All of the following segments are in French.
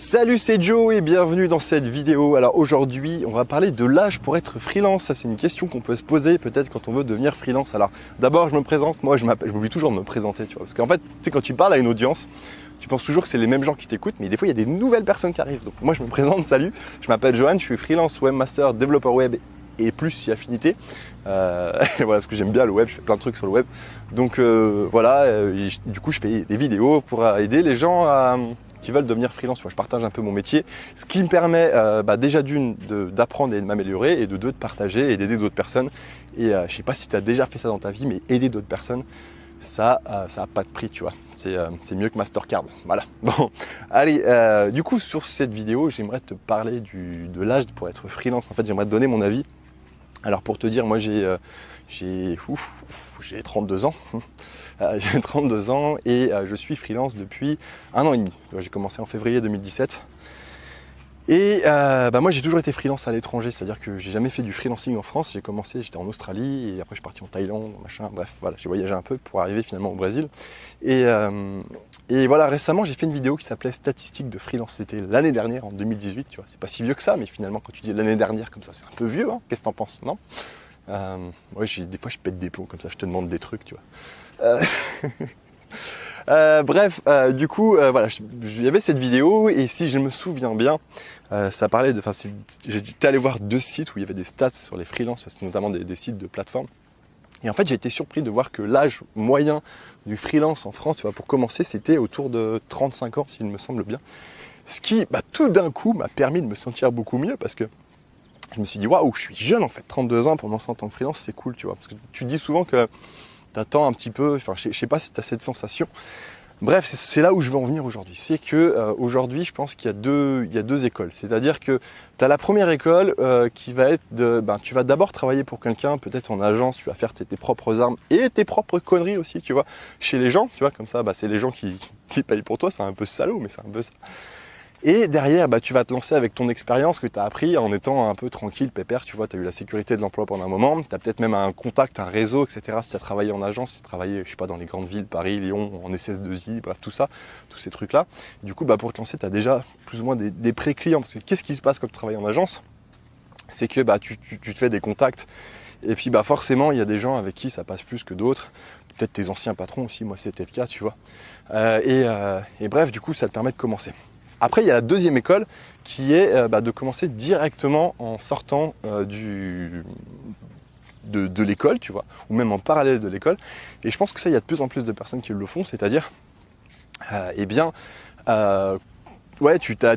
Salut, c'est Joe et bienvenue dans cette vidéo. Alors aujourd'hui, on va parler de l'âge pour être freelance. Ça, c'est une question qu'on peut se poser peut-être quand on veut devenir freelance. Alors d'abord, je me présente. Moi, je m'oublie toujours de me présenter, tu vois. Parce qu'en fait, tu sais, quand tu parles à une audience, tu penses toujours que c'est les mêmes gens qui t'écoutent, mais des fois, il y a des nouvelles personnes qui arrivent. Donc moi, je me présente, salut, je m'appelle Johan, je suis freelance webmaster, développeur web et plus si affinité. Voilà, parce que j'aime bien le web, je fais plein de trucs sur le web. Donc voilà, du coup, je fais des vidéos pour aider les gens qui veulent devenir freelance. Je partage un peu mon métier, ce qui me permet déjà d'apprendre et de m'améliorer, et de deux, de partager et d'aider d'autres personnes. Et je sais pas si tu as déjà fait ça dans ta vie, mais aider d'autres personnes, ça a pas de prix, tu vois. C'est mieux que Mastercard. Voilà. Bon, allez, du coup, sur cette vidéo, j'aimerais te parler de l'âge pour être freelance. En fait, j'aimerais te donner mon avis. Alors, pour te dire, moi, j'ai 32 ans. J'ai 32 ans et je suis freelance depuis 1 an et demi. J'ai commencé en février 2017. Et moi j'ai toujours été freelance à l'étranger, c'est-à-dire que j'ai jamais fait du freelancing en France. J'ai commencé, j'étais en Australie et après je suis parti en Thaïlande, machin, bref, voilà, j'ai voyagé un peu pour arriver finalement au Brésil. Et voilà, récemment j'ai fait une vidéo qui s'appelait Statistiques de freelance. C'était l'année dernière, en 2018, tu vois. C'est pas si vieux que ça, mais finalement quand tu dis l'année dernière comme ça, c'est un peu vieux, hein. Qu'est-ce que t'en penses, non? Moi des fois je pète des plombs comme ça, je te demande des trucs, tu vois. Bref, du coup, voilà, il y avait cette vidéo et si je me souviens bien, ça parlait de. J'étais allé voir 2 sites où il y avait des stats sur les freelances, notamment des sites de plateforme. Et en fait, j'ai été surpris de voir que l'âge moyen du freelance en France, tu vois, pour commencer, c'était autour de 35 ans, s'il me semble bien. Ce qui, tout d'un coup, m'a permis de me sentir beaucoup mieux parce que je me suis dit, waouh, je suis jeune en fait, 32 ans pour me lancer en tant que freelance, c'est cool, tu vois. Parce que tu dis souvent que t'attends un petit peu, enfin je sais pas si tu as cette sensation. Bref, c'est là où je veux en venir aujourd'hui. C'est que aujourd'hui, je pense qu'il y a deux écoles. C'est-à-dire que tu as la première école qui va être tu vas d'abord travailler pour quelqu'un, peut-être en agence, tu vas faire tes propres armes et tes propres conneries aussi, tu vois, chez les gens, tu vois, comme ça, c'est les gens qui payent pour toi, c'est un peu salaud, mais c'est un peu ça. Et derrière, tu vas te lancer avec ton expérience que tu as appris en étant un peu tranquille, pépère, tu vois, tu as eu la sécurité de l'emploi pendant un moment, tu as peut-être même un contact, un réseau, etc. Si tu as travaillé en agence, si tu as travaillé, je sais pas, dans les grandes villes, Paris, Lyon, en SS2I, bref, tout ça, tous ces trucs-là. Du coup, pour te lancer, tu as déjà plus ou moins des pré-clients. Parce que qu'est-ce qui se passe quand tu travailles en agence? C'est que tu te fais des contacts, et puis forcément, il y a des gens avec qui ça passe plus que d'autres. Peut-être tes anciens patrons aussi, moi c'était le cas, tu vois. Et bref, du coup, ça te permet de commencer. Après, il y a la deuxième école qui est de commencer directement en sortant de l'école, tu vois, ou même en parallèle de l'école. Et je pense que ça, il y a de plus en plus de personnes qui le font, c'est-à-dire, tu es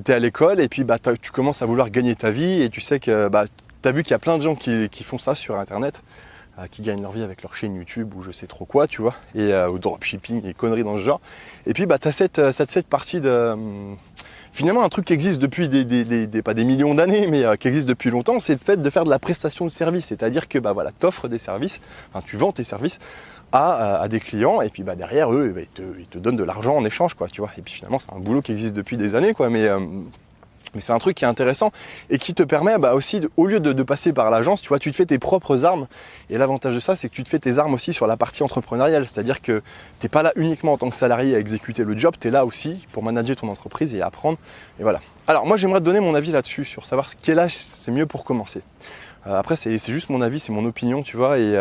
à l'école et puis tu commences à vouloir gagner ta vie et tu sais que tu as vu qu'il y a plein de gens qui font ça sur Internet, qui gagnent leur vie avec leur chaîne YouTube ou je sais trop quoi, tu vois, et au dropshipping et conneries dans ce genre. Et puis tu as cette partie de... Finalement, un truc qui existe depuis pas des millions d'années, mais qui existe depuis longtemps, c'est le fait de faire de la prestation de service. C'est-à-dire que tu offres des services, tu vends tes services à des clients, et puis derrière eux, ils te donnent de l'argent en échange, quoi, tu vois. Et puis finalement, c'est un boulot qui existe depuis des années, quoi, mais c'est un truc qui est intéressant et qui te permet aussi, au lieu de passer par l'agence, tu vois, tu te fais tes propres armes. Et l'avantage de ça, c'est que tu te fais tes armes aussi sur la partie entrepreneuriale. C'est-à-dire que tu n'es pas là uniquement en tant que salarié à exécuter le job, tu es là aussi pour manager ton entreprise et apprendre. Et voilà. Alors moi, j'aimerais te donner mon avis là-dessus, sur savoir quel âge c'est mieux pour commencer. Après, c'est juste mon avis, c'est mon opinion, tu vois, et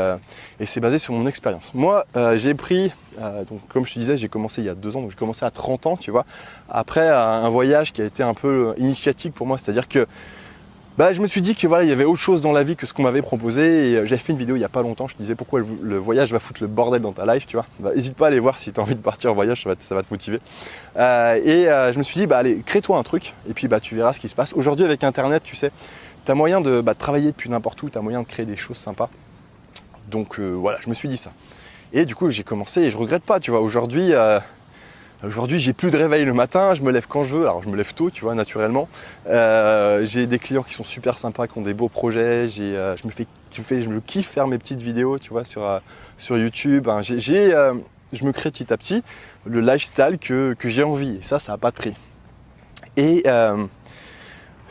c'est basé sur mon expérience. Moi, j'ai pris, donc comme je te disais, j'ai commencé il y a 2 ans, donc j'ai commencé à 30 ans, tu vois, après un voyage qui a été un peu initiatique pour moi, c'est-à-dire que je me suis dit que voilà, il y avait autre chose dans la vie que ce qu'on m'avait proposé, et j'avais fait une vidéo il n'y a pas longtemps, je te disais pourquoi le voyage va foutre le bordel dans ta life, tu vois. N'hésite pas à aller voir si tu as envie de partir en voyage, ça va te motiver. Je me suis dit, allez, crée-toi un truc, et puis tu verras ce qui se passe. Aujourd'hui, avec Internet, tu sais, tu as moyen de travailler depuis n'importe où, tu as moyen de créer des choses sympas. Donc voilà, je me suis dit ça. Et du coup, j'ai commencé et je regrette pas, tu vois. Aujourd'hui, j'ai plus de réveil le matin, je me lève quand je veux. Alors je me lève tôt, tu vois, naturellement. J'ai des clients qui sont super sympas, qui ont des beaux projets. Je me kiffe faire mes petites vidéos, tu vois, sur YouTube. Je me crée petit à petit le lifestyle que j'ai envie. Et ça n'a pas de prix. Et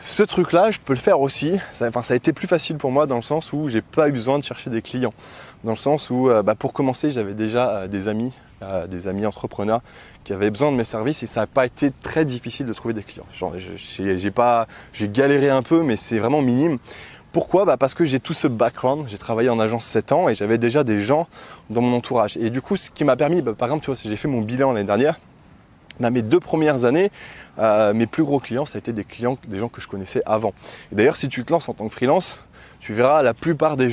ce truc-là, je peux le faire aussi. Ça a été plus facile pour moi dans le sens où j'ai pas eu besoin de chercher des clients. Dans le sens où, pour commencer, j'avais déjà des amis des amis entrepreneurs qui avaient besoin de mes services et ça n'a pas été très difficile de trouver des clients. Genre, j'ai galéré un peu, mais c'est vraiment minime. Pourquoi ? Parce que j'ai tout ce background, j'ai travaillé en agence 7 ans et j'avais déjà des gens dans mon entourage. Et du coup, ce qui m'a permis, par exemple, tu vois, j'ai fait mon bilan l'année dernière. Mes 2 premières années, mes plus gros clients, ça a été des gens que je connaissais avant. Et d'ailleurs, si tu te lances en tant que freelance, tu verras la plupart des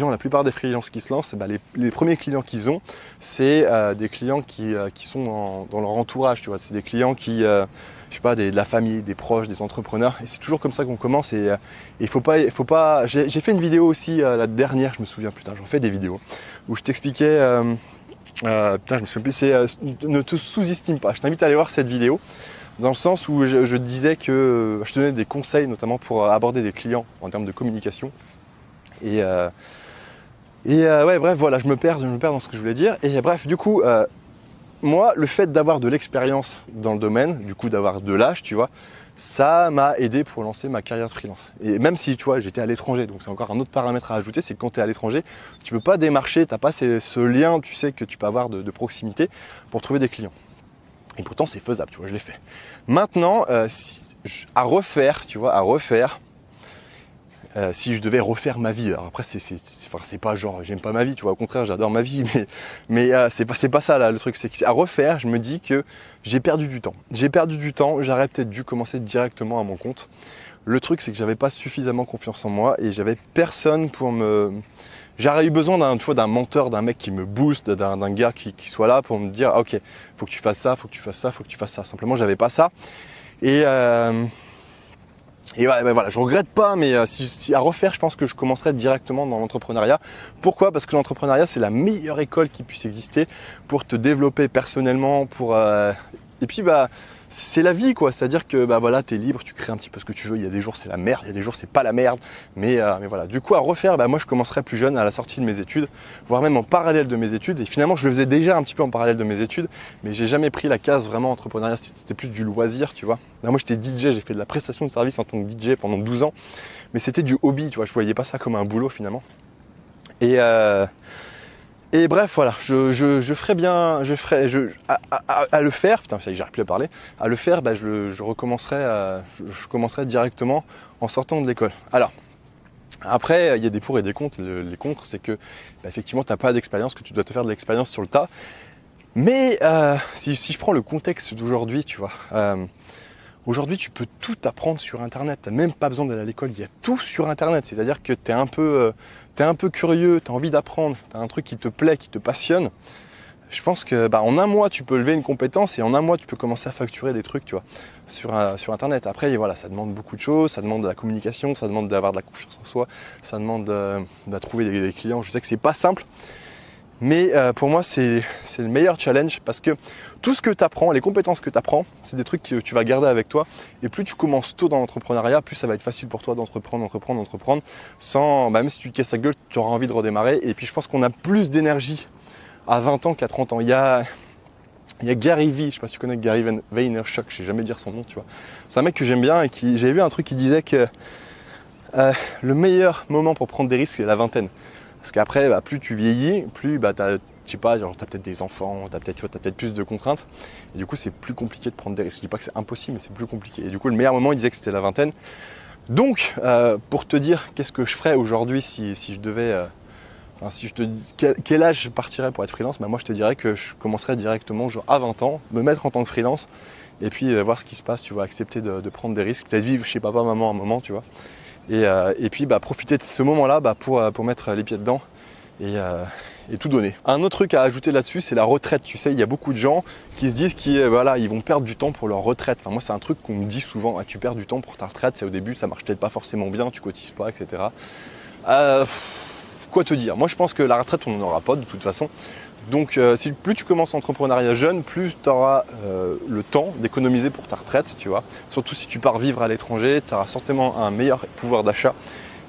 freelances qui se lancent, les premiers clients qu'ils ont, c'est des clients qui sont dans leur entourage. Tu vois, c'est des clients qui, je sais pas, de la famille, des proches, des entrepreneurs. Et c'est toujours comme ça qu'on commence. Et il faut pas. J'ai fait une vidéo aussi la dernière, je me souviens, putain, j'en fais des vidéos où je t'expliquais. Putain, je me souviens plus. C'est ne te sous-estime pas. Je t'invite à aller voir cette vidéo. Dans le sens où je disais que je te donnais des conseils, notamment pour aborder des clients en termes de communication. Ouais, bref, voilà, je me perds dans ce que je voulais dire. Et bref, du coup, moi, le fait d'avoir de l'expérience dans le domaine, du coup d'avoir de l'âge, tu vois, ça m'a aidé pour lancer ma carrière de freelance. Et même si, tu vois, j'étais à l'étranger, donc c'est encore un autre paramètre à ajouter, c'est que quand tu es à l'étranger, tu ne peux pas démarcher, tu n'as pas ce lien, tu sais, que tu peux avoir de proximité pour trouver des clients. Et pourtant, c'est faisable, tu vois, je l'ai fait. Maintenant, à refaire, si je devais refaire ma vie, alors après c'est pas genre j'aime pas ma vie, tu vois, au contraire j'adore ma vie, mais c'est pas ça là le truc, c'est qu'à refaire, je me dis que j'ai perdu du temps, j'aurais peut-être dû commencer directement à mon compte. Le truc c'est que j'avais pas suffisamment confiance en moi et j'avais personne j'aurais eu besoin d'un mentor, d'un mec qui me booste, d'un gars qui soit là pour me dire ah, ok, faut que tu fasses ça, simplement j'avais pas ça et ouais, voilà, je regrette pas, mais si à refaire, je pense que je commencerai directement dans l'entrepreneuriat. Pourquoi ? Parce que l'entrepreneuriat, c'est la meilleure école qui puisse exister pour te développer personnellement, et puis c'est la vie, quoi. C'est-à-dire que voilà, t'es libre, tu crées un petit peu ce que tu veux. Il y a des jours c'est la merde, il y a des jours c'est pas la merde, mais voilà. Du coup, à refaire, moi je commencerai plus jeune, à la sortie de mes études, voire même en parallèle de mes études. Et finalement, je le faisais déjà un petit peu en parallèle de mes études, mais j'ai jamais pris la case vraiment entrepreneuriat. C'était plus du loisir, tu vois. Moi, j'étais DJ, j'ai fait de la prestation de service en tant que DJ pendant 12 ans, mais c'était du hobby, tu vois. Je voyais pas ça comme un boulot finalement. Et bref, voilà, je ferais bien, à le faire, putain, ça y est, j'arrive plus à parler, à le faire, je commencerai directement en sortant de l'école. Alors, après, il y a des pour et des contre. Les contre, c'est que, effectivement, tu n'as pas d'expérience, que tu dois te faire de l'expérience sur le tas. Mais si je prends le contexte d'aujourd'hui, tu vois, aujourd'hui, tu peux tout apprendre sur Internet. Tu n'as même pas besoin d'aller à l'école. Il y a tout sur Internet. C'est-à-dire que tu es un peu curieux, tu as envie d'apprendre, tu as un truc qui te plaît, qui te passionne. Je pense que en un mois, tu peux lever une compétence et en un mois, tu peux commencer à facturer des trucs, tu vois, sur Internet. Après, voilà, ça demande beaucoup de choses. Ça demande de la communication, ça demande d'avoir de la confiance en soi, ça demande de trouver des clients. Je sais que c'est pas simple. Mais pour moi, c'est le meilleur challenge parce que tout ce que tu apprends, les compétences que tu apprends, c'est des trucs que tu vas garder avec toi. Et plus tu commences tôt dans l'entrepreneuriat, plus ça va être facile pour toi d'entreprendre. Sans, même si tu te casses la gueule, tu auras envie de redémarrer. Et puis je pense qu'on a plus d'énergie à 20 ans qu'à 30 ans. Il y a Gary Vee, je ne sais pas si tu connais Gary Vaynerchuk, je ne sais jamais dire son nom, tu vois. C'est un mec que j'aime bien et j'avais vu un truc qui disait que le meilleur moment pour prendre des risques, c'est la vingtaine. Parce qu'après, plus tu vieillis, plus t'as peut-être des enfants, t'as peut-être plus de contraintes. Et du coup, c'est plus compliqué de prendre des risques. Je dis pas que c'est impossible, mais c'est plus compliqué. Et du coup, le meilleur moment, il disait que c'était la vingtaine. Donc, pour te dire qu'est-ce que je ferais aujourd'hui si je devais... quel âge je partirais pour être freelance, moi je te dirais que je commencerais directement genre à 20 ans, me mettre en tant que freelance et puis voir ce qui se passe, tu vois, accepter de prendre des risques, peut-être vivre chez papa, maman un moment, tu vois. Et puis profiter de ce moment-là pour mettre les pieds dedans et tout donner. Un autre truc à ajouter là-dessus, c'est la retraite. Tu sais, il y a beaucoup de gens qui se disent qu'ils vont perdre du temps pour leur retraite. Enfin, moi, c'est un truc qu'on me dit souvent, tu perds du temps pour ta retraite, c'est au début, ça marche peut-être pas forcément bien, tu cotises pas, etc. Quoi te dire ? Moi, je pense que la retraite, on n'en aura pas de toute façon. Donc, plus tu commences l'entrepreneuriat jeune, plus tu auras le temps d'économiser pour ta retraite, tu vois. Surtout si tu pars vivre à l'étranger, tu auras certainement un meilleur pouvoir d'achat.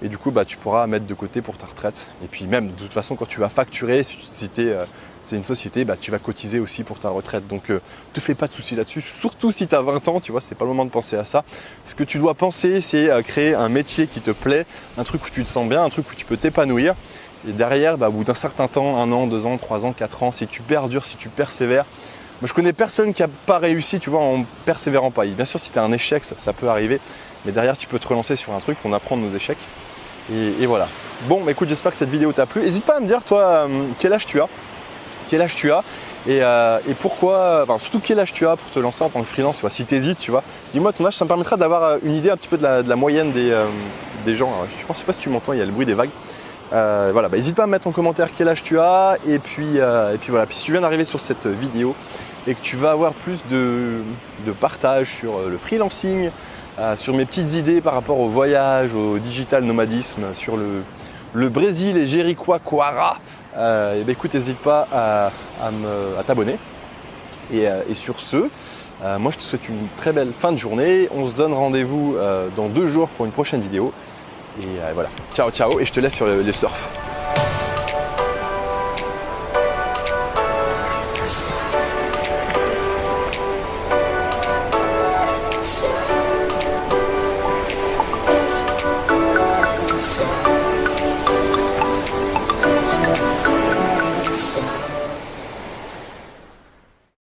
Et du coup, tu pourras mettre de côté pour ta retraite. Et puis même, de toute façon, quand tu vas facturer, si c'est une société, tu vas cotiser aussi pour ta retraite. Donc, te fais pas de soucis là-dessus. Surtout si tu as 20 ans, tu vois, c'est pas le moment de penser à ça. Ce que tu dois penser, c'est créer un métier qui te plaît, un truc où tu te sens bien, un truc où tu peux t'épanouir. Et derrière, au bout d'un certain temps, 1 an, 2 ans, 3 ans, 4 ans, si tu perdures, si tu persévères, Moi, je connais personne qui n'a pas réussi, tu vois, en persévérant pas. Bien sûr, si tu as un échec, ça peut arriver, mais derrière, tu peux te relancer sur un truc, on apprend de nos échecs. Et voilà. Bon, bah, écoute, j'espère que cette vidéo t'a plu. N'hésite pas à me dire, toi, quel âge tu as. Quel âge tu as et pourquoi, enfin, surtout quel âge tu as pour te lancer en tant que freelance, tu vois, si tu hésites, tu vois. Dis-moi ton âge, ça me permettra d'avoir une idée un petit peu de la moyenne des gens. Alors, je sais pas si tu m'entends, il y a le bruit des vagues. Voilà, n'hésite pas à me mettre en commentaire quel âge tu as et puis voilà. Puis si tu viens d'arriver sur cette vidéo et que tu vas avoir plus de partage sur le freelancing, sur mes petites idées par rapport au voyage, au digital nomadisme, sur le Brésil et Jericoacoara, et ben écoute, n'hésite pas à t'abonner. Et sur ce, moi je te souhaite une très belle fin de journée. On se donne rendez-vous dans 2 jours pour une prochaine vidéo. Et voilà, ciao ciao, et je te laisse sur le surf.